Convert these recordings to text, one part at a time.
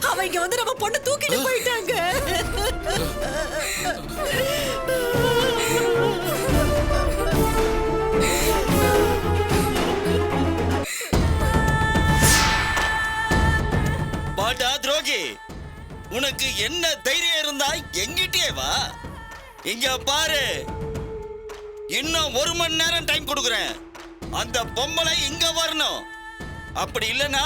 அவங்க வந்து நம்ம பொண்ணு தூக்கிட்டு போயிட்டாங்க. பாட்டா துரோகி, உனக்கு என்ன தைரியம் இருந்தா எங்கிட்டே வா. இங்க பாரு, இன்னும் 1 மணி நேரம் டைம் கொடுக்குறேன். அந்த பொம்பளை இங்க வரணும். அப்படி இல்லனா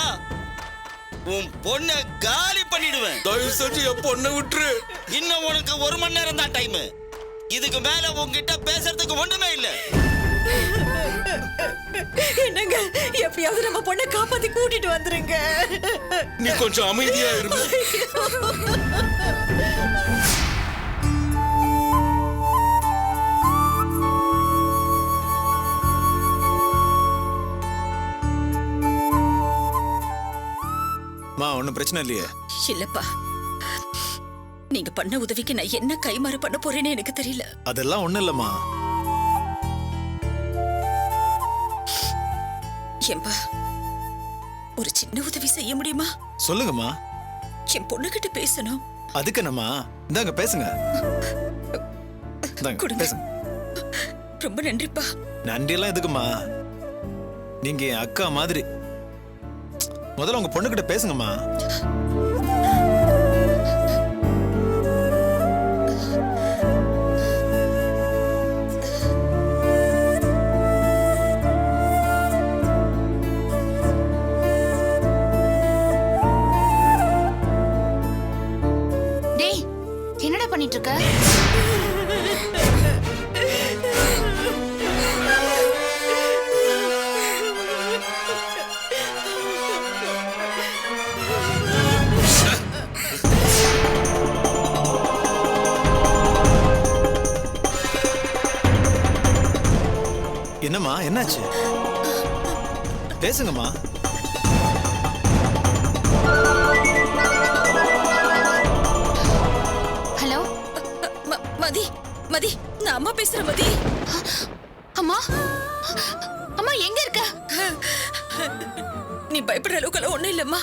உன் பொண்ணை காலி பண்ணிடுவேன். தயவு செஞ்சு என் பொண்ணை விட்டுரு. இன்னும் உனக்கு 1 மணி நேரம் தான் டைம். இதுக்கு மேல உன்கிட்ட பேசுறதுக்கு ஒண்ணுமே இல்ல. என்னங்க, எப்பயாவது நம்ம பொண்ணை காப்பாத்தி கூட்டிட்டு வந்துருங்க. நீ கொஞ்சம் அமைதியா இரு. ஒன்னும் பிரச்சனை இல்லையே? இல்லப்பா, நீங்க பண்ண உதவிக்கு நான் என்ன கைமாறு பண்ண போறேன்னு எனக்கு தெரியல. அதெல்லாம் ஒண்ணு இல்லம்மா. ஏம்பா, ஒரு சின்ன உதவி செய்ய முடியுமா? சொல்லுங்கம்மா. என் பொண்ணுகிட்ட பேசணும். அதுக்கு என்னம்மா, இந்தாங்க பேசுங்க. கொடுங்க. பேசுங்க. ரொம்ப நன்றிப்பா. நன்றி எல்லாம் எதுக்குமா? நீங்க என் அக்கா மாதிரி. முதல்ல உங்க பொண்ணுகிட்ட பேசுங்கம்மா. டேய், என்னடா பண்ணிட்டு இருக்க? என்னம்மா, என்னாச்சு? பேசுங்கம்மா. ஹலோ மதி, மதி, நான் அம்மா பேசுறேன். மதி, அம்மா, அம்மா எங்க இருக்க? நீ பயப்படுற அளவுக்கு ஒண்ணும் இல்லம்மா.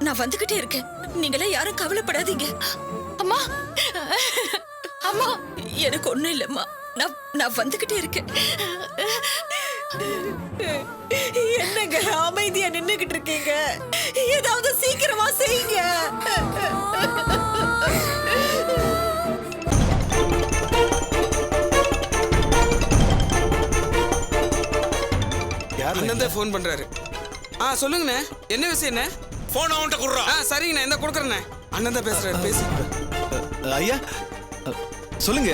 நான் வந்துகிட்டே இருக்கேன். நீங்களே யாரும் கவலைப்படாதீங்க. அம்மா, அம்மா, எனக்கு ஒண்ணும் இல்லம்மா. நான் வந்துகிட்டே இருக்கேன். என்னங்க அமைதியா நின்னுகிட்டு இருக்கீங்க? ஏதாவது சீக்கிரமா செய்யுங்க. அண்ணன் தான் ஃபோன் பண்றாரு. சொல்லுங்கண்ணே, என்ன விஷயம்? என்ன போன் அவன்கிட்ட குடுறா. சரிங்கண்ணே, இந்த கொடுக்குறேண்ணே. அண்ணன் தான் பேசுறாரு, பேசு. ஐயா சொல்லுங்க.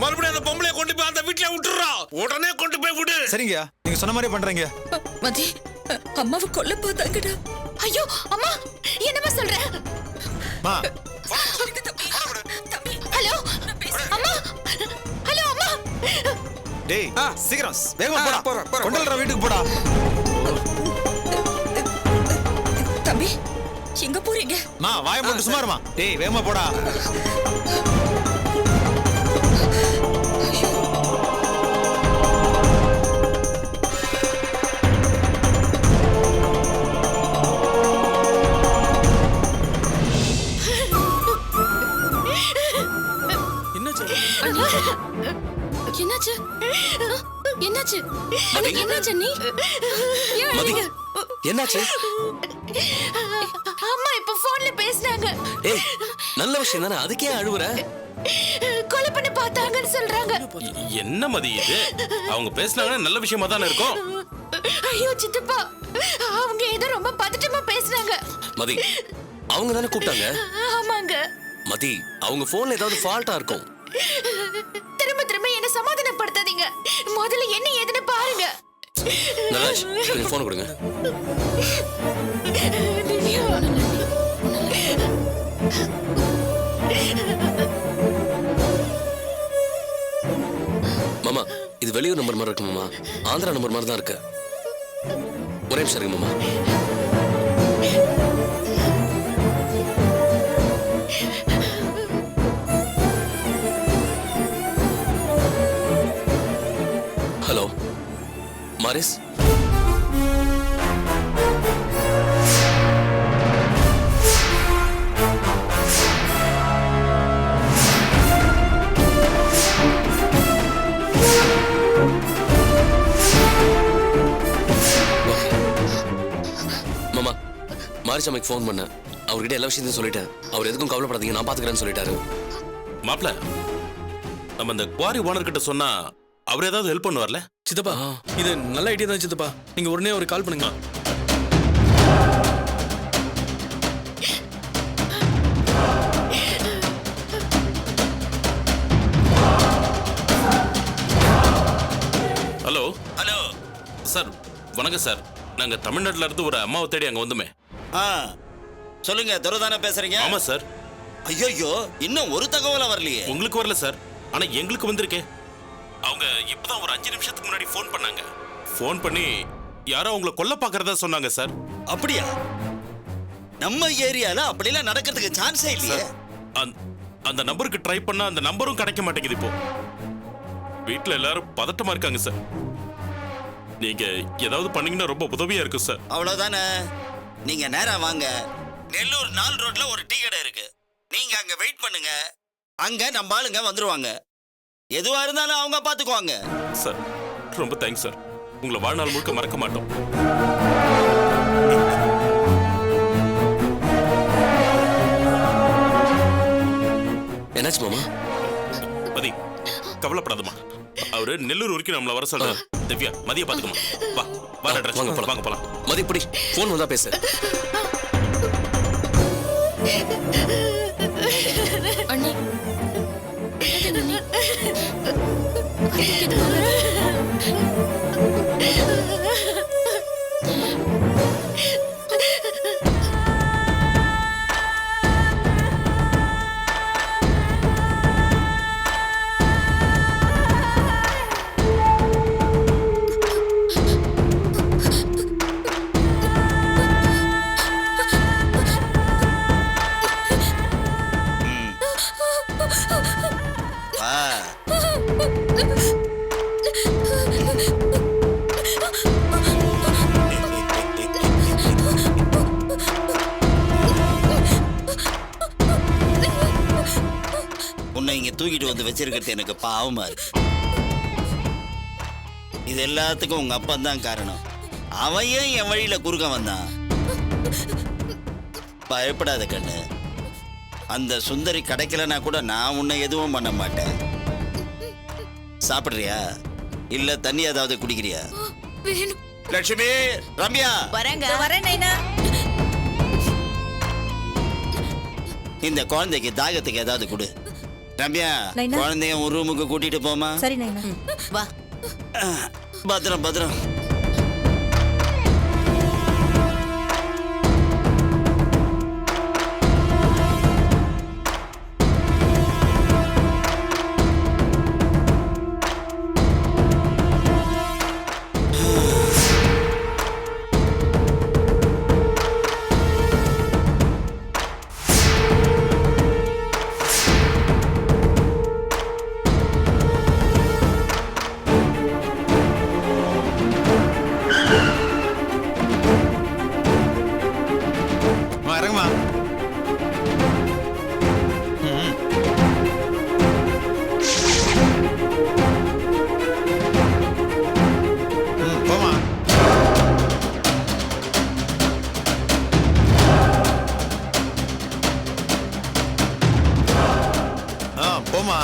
மறுபடியும் அந்த பொம்பளைய கொண்டு போய் அந்த வீட்டுல விட்டுறா. உடனே கொண்டு போய் விடு. சரிங்க, நீங்க சொன்ன மாதிரி பண்றீங்க. மதி, அம்மாவை கொல்ல பார்த்தாங்கடா. ஐயோ அம்மா, என்னம்மா சொல்ற? மா, ஹலோ அம்மா, ஹலோ அம்மா. டேய் சீக்கிரம் வேகமா போடா. போறேன். கொண்டு வர வீட்டுக்கு போடா. தம்பி, எங்க போறீங்க? மா, வாயை மூடு சும்மா இருமா. டேய் வேகமா போடா. என்னாச்சு? என்னாச்சு? என்னாச்சு நீ? என்னாச்சு? அம்மா இப்ப போன்ல பேசினாங்க. ஏய், நல்ல விஷயம் தானே, அதுக்கே அழுவுற? கொலை பண்ணி பார்த்தாங்கன்னு சொல்றாங்க. என்ன மதி இது? அவங்க பேசினாங்கன்னா நல்ல விஷயமா தானே இருக்கும். ஐயோ சித்தப்பா, அவங்க ஏதோ ரொம்ப பதட்டமா பேசுறாங்க. மதி, அவங்க தானே கூப்பிட்டாங்க? ஆமாங்க. மதி, அவங்க போன்ல ஏதாவது ஃபால்ட்டா இருக்கும். திரும்ப திரும்ப என்ன சமாதானப்படுத்தாதீங்க. முதல்ல என்ன ஏதுன்னு பாருங்க. நராஜ், கொஞ்சம் போன் கொடுங்க. மாமா, இது வெளியூர் நம்பர் மாதிரி இருக்கு மாமா. ஆந்திரா நம்பர் மாதிரி தான் இருக்கு. ஒரே நிமிஷம் இருக்கு மாமா. மாரிஸ், மாமா மாரிஸ் அம்மைக்கு ஃபோன் பண்ணேன். அவர்கிட்ட எல்லா விஷயத்தையும் சொல்லிட்டேன். அவர் எதுக்கும் கவலைப்படாதீங்க, நான் பாத்துக்கிறேன்னு சொல்லிட்டாரு. மாப்ள, நம்ம இந்த குவாரி ஓனர் கிட்ட சொன்னா அவர் ஏதாவது ஹெல்ப் பண்ணுவார்ல? சித்தப்பா, இது நல்ல ஐடியா தான் சித்தப்பா. நீங்க உடனே ஒரு கால் பண்ணுங்க. ஹலோ ஹலோ சார், வணக்கம் சார். நாங்க தமிழ்நாட்டுல இருந்து ஒரு அம்மாவை தேடி அங்க வந்துமே. ஆ சொல்லுங்க, துரதானே பேசுறீங்க? ஆமா சார். ஐயோ, இன்னும் ஒரு தகவலும் வரலையே. உங்களுக்கு வரல சார், ஆனா எங்களுக்கு வந்திருக்கே. அவங்க இப்பதான் ஒரு 5 நிமிஷத்துக்கு முன்னாடி ஃபோன் பண்ணாங்க. ஃபோன் பண்ணி யாரோ அவங்கள கொல்ல பாக்குறதா சொன்னாங்க சார். அப்படியா? நம்ம ஏரியால அப்படிலாம் நடக்கிறதுக்கு சான்ஸே இல்லையே. அந்த நம்பருக்கு ட்ரை பண்ணா அந்த நம்பரும் கிடைக்க மாட்டேங்குது. இப்போ வீட்டுல எல்லாரும் பதட்டமா இருக்காங்க சார். நீங்க ஏதாவது பண்ணீங்கன்னா ரொம்ப உதவியா இருக்கும் சார். அவ்வளவுதானே, நீங்க நேரா வாங்க. நெல்லூர் 4 ரோட்ல ஒரு டீ கடை இருக்கு. நீங்க அங்க வெயிட் பண்ணுங்க, அங்க நம்ம ஆளுங்க வந்துருவாங்க. எதுவா இருந்தாலும் அவங்க பாத்துக்குவாங்க. சார் ரொம்ப தேங்க்ஸ் சார். உங்களை வாழ்நாள் முழுக்க மறக்க மாட்டோம். என்னாச்சு மாமா? மதி, கவலைப்படாதம்மா. அவரு நெல்லூர் வரைக்கும் நம்மள வர சொல்றாரு. திவ்யா, மதிய பாத்துக்கமா. வா வா, ட்ரெஸ் வாங்க போலாம். வாங்க போலாம். மதி இப்படி ஃபோன் வந்தா பேசு. அண்ணி உன்னை இங்க தூக்கிட்டு வந்து வச்சிருக்கிறது எனக்கு பாவமா இருக்கு. இது எல்லாத்துக்கும் உங்க அப்பா தான் காரணம். அவன் ஏன் என் வழியில குறுக்க வந்தான்? பயப்படாத கண்ணு, அந்த சுந்தரி கிடைக்கலன்னா கூட நான் உன்னை எதுவும் பண்ண மாட்டேன். சாப்பிடுறியா இல்ல தண்ணி ஏதாவது குடிக்கிறியா? வேணும். லட்சுமி, ரம்யா, வரேன் நைனா. இந்த குழந்தைக்கு தாகத்துக்கு ஏதாவது கொடு. ரம்யா, குழந்தைய ஒரு ரூமுக்கு கூட்டிட்டு போமா. சரி நைனா. வா. பத்திரம் பத்திரம். இறங்குமா. போமா. போமா.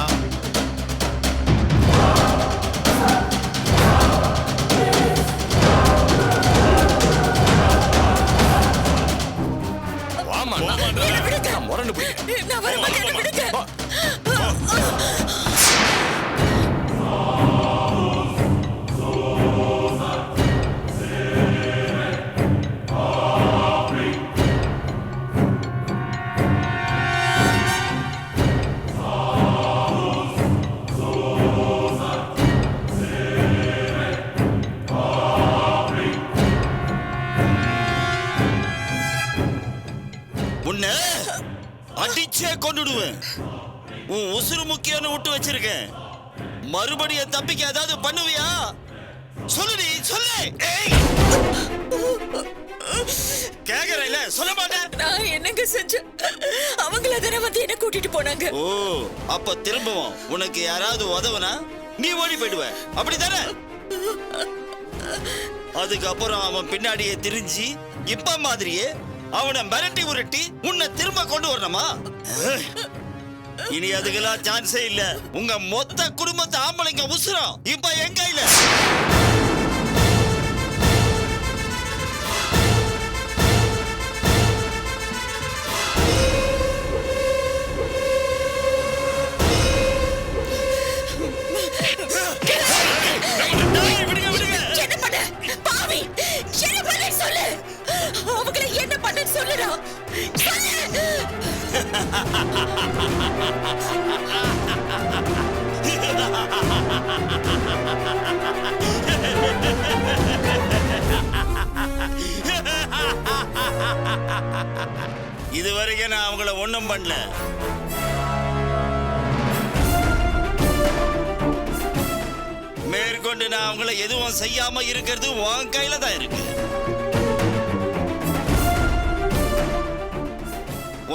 உன்னை அடிச்சே கொண்டுடுவேன். உன் உசுறு முக்கியம்னு விட்டு வச்சிருக்கேன். மறுபடியும் தப்பிக்க ஏதாவது பண்ணுவியா? சொல்லுடி சொல்லு. கேக்குறேல சொல்ல மாட்டேன். நான் என்னங்க செஞ்சேன்? அவங்கள தானே வந்து என்ன கூட்டிட்டு போனாங்க. ஓ அப்ப திரும்பவும் உனக்கு யாராவது உதவுனா நீ ஓடி போயிடுவ அப்படிதானே? அதுக்கப்புறம் அவன் பின்னாடியே திரிஞ்சு இப்ப மாதிரியே அவனை மிரட்டி உருட்டி உன்னை திரும்ப கொண்டு வரணுமா? இனி அதுக்கெல்லாம் சான்ஸே இல்ல. உங்க மொத்த குடும்பத்தை ஆம்பளைங்க உசுரம் இப்ப என் கையில. என்ன பண்ண பாவி? என்ன பண்ண சொல்லு. அவங்கள என்ன பண்ண சொல்லுடா. சொல்லு. இதுவரைக்கும் நான் அவங்கள ஒண்ணும் பண்ணல. மேற்கொண்டு நான் அவங்கள எதுவும் செய்யாம இருக்கிறது உன் கையில தான் இருக்கு.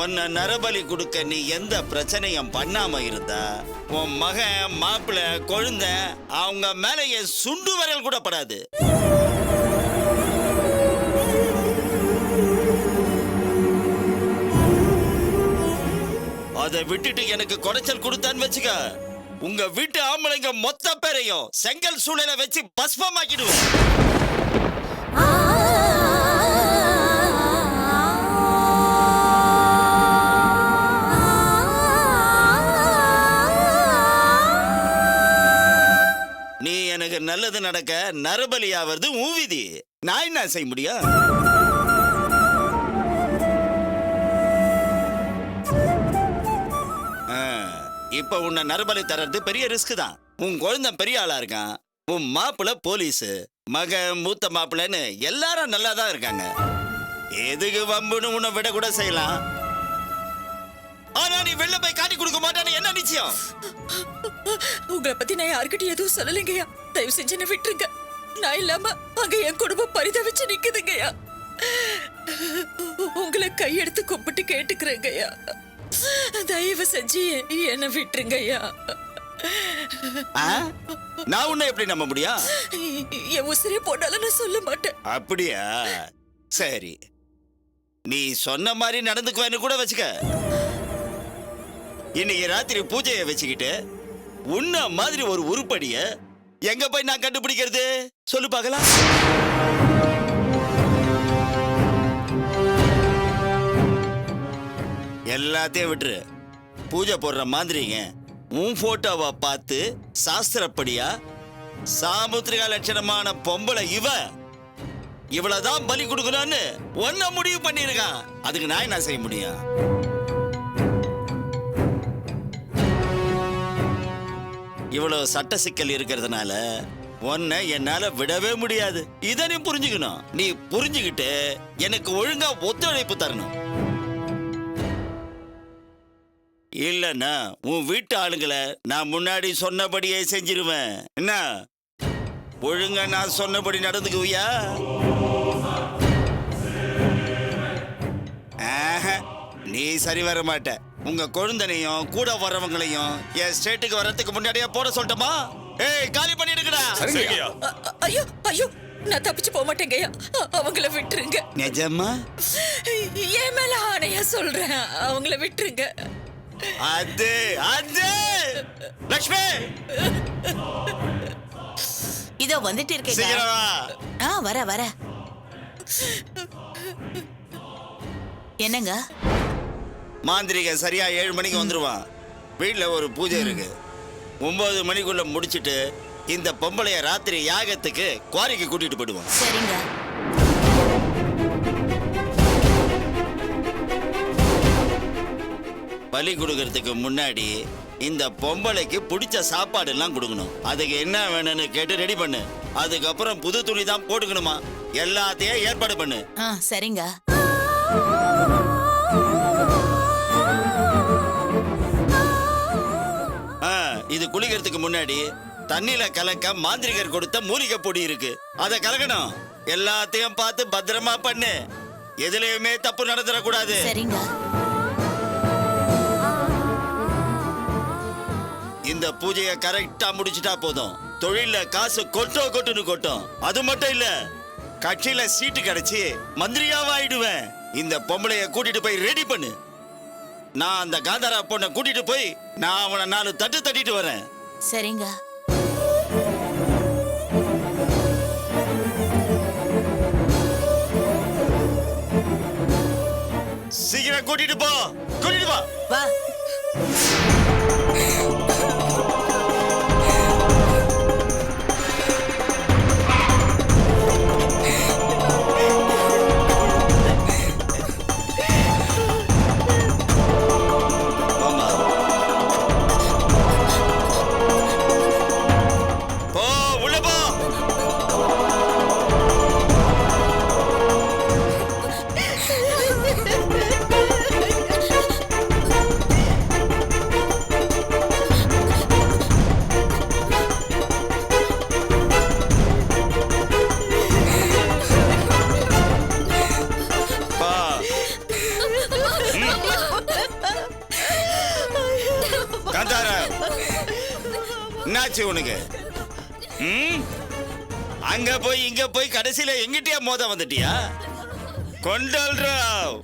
உன்னை நரபலி கொடுக்க நீ எந்த பிரச்சனையும் பண்ணாம இருந்தா உன் மகன் மாப்பிள்ள கொழுந்த அவங்க மேல என் சுண்டு விரல் கூட படாது. அதை விட்டுட்டு எனக்கு குடைச்சல் கொடுத்தான்னு வச்சுக்க, உங்க வீட்டு ஆம்பளைங்க மொத்த பேரையும் செங்கல் சூளையில வச்சு பஸ்பமாக்கிடுவோம். நீ எனக்கு நல்லது நடக்க நரபலியாவது உன் விதி. நான் என்ன செய்ய முடியும்? இப்ப உன்னை நரபலி தர்றது பெரிய ரிஸ்க் தான். உன் குழந்தை பெரிய ஆளா இருக்கான், உன் மாப்பிள்ள போலீஸ், மகன் மூத்த மாப்பிள்ளன்னு எல்லாரும் நல்லா தான் இருக்காங்க. எதுக்கு வம்புன்னு உன்னை விட கூட செய்யலாம். ஆனா நீ வெளில போய் காட்டி கொடுக்க மாட்டான்னு என்ன நிச்சயம்? உங்களை பத்தி நான் யாருக்கிட்டையும் எதுவும் சொல்லலைங்கய்யா. தயவு செஞ்சு என்ன விட்டுருங்க. நான் இல்லாம அங்க என் குடும்பம் பரிதவிச்சு நிக்குதுங்கய்யா. உங்களை கையெடுத்து கும்பிட்டு கேட்டுக்கிறேங்கய்யா. தயவு செஞ்சு என்ன விட்டுருங்கய்யா. நான் உன்னை எப்படி நம்ப முடியும்? என் உசிரே போனாலும் நான் சொல்ல மாட்டேன். அப்படியா? சரி, நீ சொன்ன மாதிரி நடந்துக்குவேன்னு கூட வச்சுக்க. இன்னைக்கு ராத்திரி பூஜையை வச்சுக்கிட்டு உன்ன மாதிரி ஒரு உருப்படிய எங்க போய் நான் கண்டுபிடிக்கிறது சொல்லு பார்க்கலாம். எல்லாத்தையும் விட்டுரு. பூஜை போடுற மாதிரிங்க உன் போட்டோவை பார்த்து சாஸ்திரப்படியா சாமுத்திரிகா லட்சணமான பொம்பளை இவ்வளவுதான் பலி கொடுக்கணும்னு ஒன்ன முடிவு பண்ணிருக்கான். அதுக்கு நான் என்ன செய்ய முடியும்? இவ்வளவு சட்ட சிக்கல் இருக்கிறதுனால உன்னை என்னால விடவே முடியாது. இதை நீ புரிஞ்சுக்கணும். நீ புரிஞ்சுக்கிட்டு எனக்கு ஒழுங்கா ஒத்துழைப்பு தரணும். இல்லன்னா உன் வீட்டு ஆளுங்களை நான் முன்னாடி சொன்னபடியே செஞ்சிருவேன். என்ன ஒழுங்கா நான் சொன்னபடி நடந்துக்குவியா? நீ சரி வர மாட்ட. உங்க கொழுந்தனையும் கூட வர்றவங்களையும் என் ஸ்டேட்டுக்கு வர்றதுக்கு முன்னாடியே போட சொல்லட்டுமா? ஏய், காலி பண்ணிடுங்கடா. ஐயோ ஐயோ, நான் தப்பிச்சு போக மாட்டேங்கய்யா. அவங்கள விட்டுருங்க. நிஜமா? என் மேல ஆணையா சொல்றேன். அவங்கள விட்டுருங்க. அது லட்சுமி இதோ வந்துட்டு இருக்கேன். சீக்கிரம் வா. வர என்னங்க? மாந்திரிக சரியா 7 மணிக்கு வந்துருவான். வீட்டுல ஒரு பூஜை இருக்கு. 9 மணிக்குள்ள முடிச்சிட்டு இந்த பொம்பளைய ராத்திரி யாகத்துக்கு குவாரிக்கு கூட்டிட்டு போயிடுவான். சரிங்க. பலி கொடுக்கறதுக்கு முன்னாடி இந்த பொம்பளைக்கு பிடிச்ச சாப்பாடு எல்லாம் கொடுக்கணும். அதுக்கு என்ன வேணும்னு கேட்டு ரெடி பண்ணு. அதுக்கப்புறம் புது துணி தான் போட்டுக்கணுமா. எல்லாத்தையும் ஏற்பாடு பண்ணு. சரிங்க. இது குளிக்கிறதுக்கு முன்னாடி தண்ணியில கலக்க மாந்திரிகர் கொடுத்த மூலிகை பொடி இருக்கு. அதை கலக்கணும். எல்லாத்தையும் பார்த்து பத்திரமா பண்ணு. எதுலயுமே தப்பு நடந்துடக்கூடாது. சரிங்க. இந்த பூஜையை கரெக்டா முடிச்சிட்டா போதும். தொழில காசு கொட்டுன்னு கொட்டும். அது மட்டும் இல்ல, கட்சியில சீட்டு கிடைச்சி மந்திரியாவா ஆயிடுவேன். இந்த பொம்பளைய கூட்டிட்டு போய் ரெடி பண்ணு. நான் அந்த காந்தாரா பொண்ணை கூட்டிட்டு போய் நான் அவனை 4 தட்டு தட்டிட்டு வரேன். சரிங்க. சீக்கிரம் கூட்டிட்டு போ. வா. ஆமா. போ, உள்ள போ. பா. காந்தாரா, என்னாச்சு உனக்கு? அங்க போய் இங்க போய் கடைசியில எங்கிட்டயா மோத வந்துட்டியா? கொண்டல்ராவ்,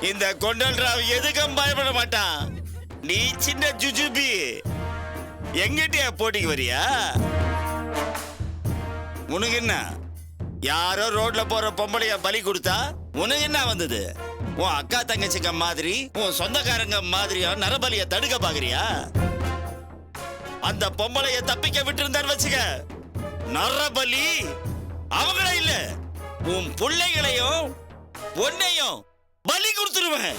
இந்த கொண்டல்ராவ் எதுக்கும் பயப்பட மாட்டான். நீ சின்ன ஜுஜுபி, எங்கிட்டயா போட்டிக்கு வரியா? உனக்கு என்ன, யாரோ ரோட்ல போற பொம்பளைய பலி கொடுத்தா உனக்கு என்ன வந்தது? உன் அக்கா தங்கச்சிங்க மாதிரி உன் சொந்தக்காரங்க மாதிரியா நரபலிய தடுக்க பாக்குறியா? அந்த பொம்பளைய தப்பிக்க விட்டு இருந்தான்னு வச்சுக்க, நரபலி அவங்கள இல்ல, உன் பிள்ளைகளையும் உன்னையும் பலி கொடுத்துருவேன்.